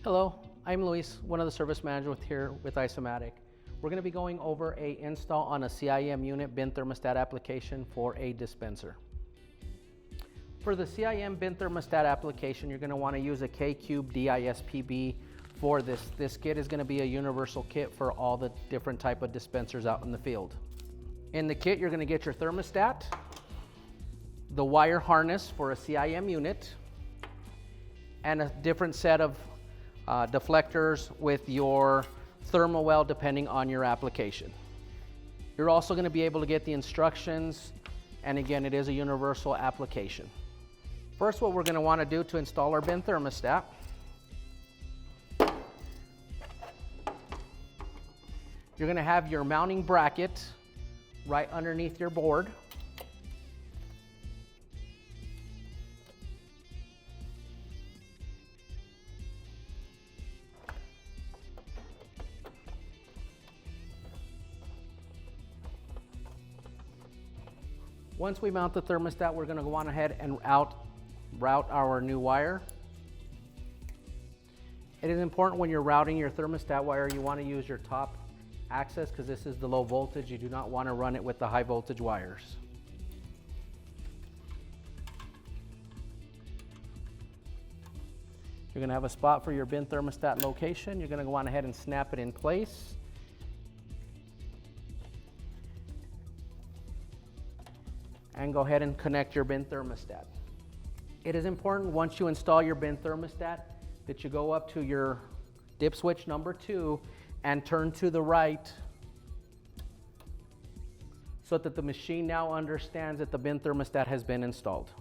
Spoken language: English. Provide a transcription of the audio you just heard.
Hello, I'm Luis, one of the service managers here with Ice-O-Matic. We're going to be going over an install on a CIM unit bin thermostat application for a dispenser. For the CIM bin thermostat application, you're going to want to use a K-Cube DISPB for this. This kit is going to be a universal kit for all the different type of dispensers out in the field. In the kit, you're going to get your thermostat, the wire harness for a CIM unit, and a different set of deflectors with your thermal well depending on your application. You're also going to be able to get the instructions, and again, it is a universal application. First, what we're going to want to do to install our bin thermostat, you're going to have your mounting bracket right underneath your board. Once we mount the thermostat, we're going to go on ahead and route our new wire. It is important when you're routing your thermostat wire, you want to use your top access because this is the low voltage. You do not want to run it with the high voltage wires. You're going to have a spot for your bin thermostat location. You're going to go on ahead and snap it in place. And go ahead and connect your bin thermostat. It is important once you install your bin thermostat that you go up to your dip switch number 2 and turn to the right so that the machine now understands that the bin thermostat has been installed.